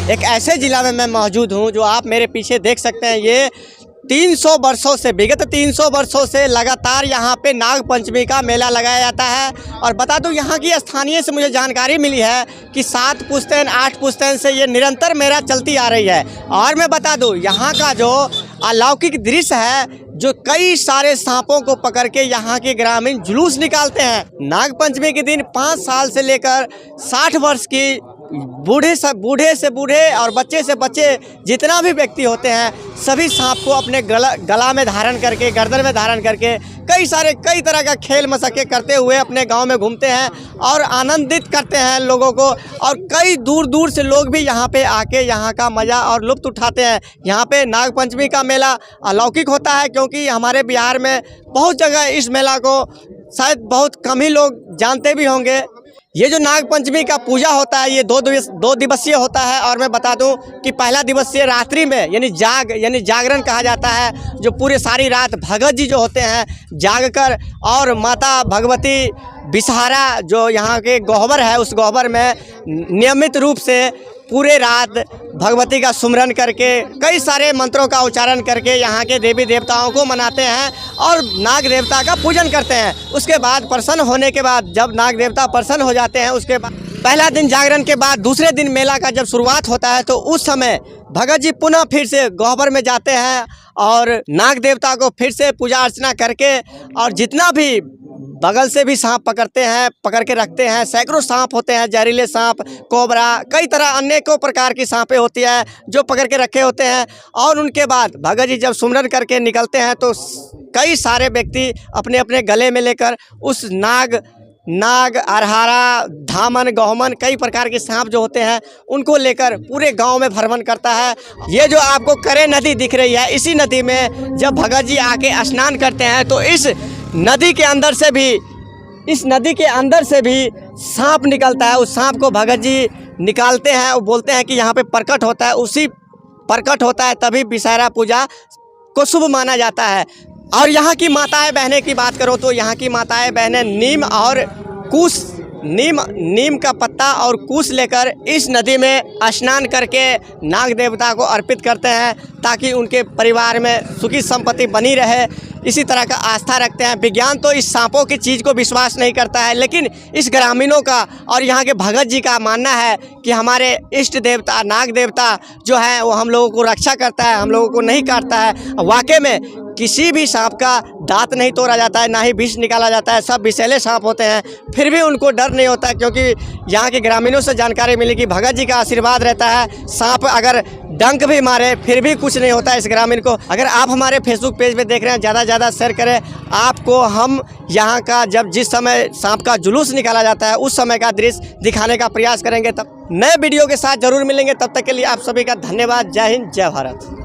एक ऐसे ज़िला में मैं मौजूद हूँ जो आप मेरे पीछे देख सकते हैं। ये 300 वर्षों से, विगत 300 वर्षों से लगातार यहाँ पे नाग पंचमी का मेला लगाया जाता है। और बता दूँ, यहाँ की स्थानीय से मुझे जानकारी मिली है कि 7 पुश्तैन 8 पुश्तैन से ये निरंतर मेला चलती आ रही है। और मैं बता दूँ, यहाँ का जो अलौकिक दृश्य है, जो कई सारे सांपों को पकड़ के यहाँ के ग्रामीण जुलूस निकालते हैं। नाग पंचमी के दिन 5 साल से लेकर 60 वर्ष की बूढ़े से बूढ़े और बच्चे से बच्चे जितना भी व्यक्ति होते हैं, सभी सांप को अपने गला में धारण करके, गर्दन में धारण करके कई तरह का खेल मशक्क़े करते हुए अपने गांव में घूमते हैं और आनंदित करते हैं लोगों को। और कई दूर दूर से लोग भी यहाँ पे आके यहाँ का मज़ा और लुत्फ़ उठाते हैं। यहाँ पे नाग पंचमी का मेला अलौकिक होता है, क्योंकि हमारे बिहार में बहुत जगह इस मेला को शायद बहुत कम ही लोग जानते भी होंगे। ये जो नाग पंचमी का पूजा होता है, ये 2 दिवसीय होता है। और मैं बता दूं कि पहला दिवसीय रात्रि में यानी जागरण कहा जाता है, जो पूरे सारी रात भगत जी जो होते हैं जाग कर और माता भगवती विषहारा जो यहाँ के गह्वर है, उस गह्वर में नियमित रूप से पूरे रात भगवती का सुमरन करके कई सारे मंत्रों का उच्चारण करके यहाँ के देवी देवताओं को मनाते हैं और नाग देवता का पूजन करते हैं। उसके बाद प्रसन्न होने के बाद, जब नाग देवता प्रसन्न हो जाते हैं, उसके बाद पहला दिन जागरण के बाद दूसरे दिन मेला का जब शुरुआत होता है, तो उस समय भगत जी पुनः फिर से गह्वर में जाते हैं और नाग देवता को फिर से पूजा अर्चना करके, और जितना भी बगल से भी सांप पकड़ के रखते हैं। सैकड़ों सांप होते हैं, जहरीले सांप, कोबरा, कई तरह अनेकों प्रकार की सांपें होती है जो पकड़ के रखे होते हैं। और उनके बाद भगत जी जब सुमरन करके निकलते हैं, तो कई सारे व्यक्ति अपने अपने गले में लेकर उस नाग, अरहारा, धामन, गहुमन, कई प्रकार के सांप जो होते हैं, उनको लेकर पूरे गांव में भ्रमण करता है। ये जो आपको करे नदी दिख रही है, इसी नदी में जब भगत जी आके स्नान करते हैं, तो इस नदी के अंदर से भी सांप निकलता है। उस सांप को भगत जी निकालते हैं और बोलते हैं कि यहाँ पे प्रकट होता है। उसी प्रकट होता है, तभी विषहारा पूजा को शुभ माना जाता है। और यहाँ की माताएं बहनें की बात करो तो यहाँ की माताएं बहनें नीम का पत्ता और कूश लेकर इस नदी में स्नान करके नाग देवता को अर्पित करते हैं, ताकि उनके परिवार में सुखी संपत्ति बनी रहे। इसी तरह का आस्था रखते हैं। विज्ञान तो इस सांपों की चीज़ को विश्वास नहीं करता है, लेकिन इस ग्रामीणों का और यहाँ के भगत जी का मानना है कि हमारे इष्ट देवता नाग देवता जो है, वो हम लोगों को रक्षा करता है, हम लोगों को नहीं काटता है। वाकई में किसी भी सांप का दांत नहीं तोड़ा जाता है, ना ही विष निकाला जाता है। सब विषैले सांप होते हैं, फिर भी उनको डर नहीं होता है, क्योंकि यहाँ के ग्रामीणों से जानकारी मिली कि भगत जी का आशीर्वाद रहता है। सांप अगर डंक भी मारे फिर भी कुछ नहीं होता है इस ग्रामीण को। अगर आप हमारे फेसबुक पेज पे देख रहे हैं, ज़्यादा से ज़्यादा शेयर करें। आपको हम यहाँ का जिस समय सांप का जुलूस निकाला जाता है, उस समय का दृश्य दिखाने का प्रयास करेंगे। तब नए वीडियो के साथ जरूर मिलेंगे। तब तक के लिए आप सभी का धन्यवाद। जय हिंद, जय भारत।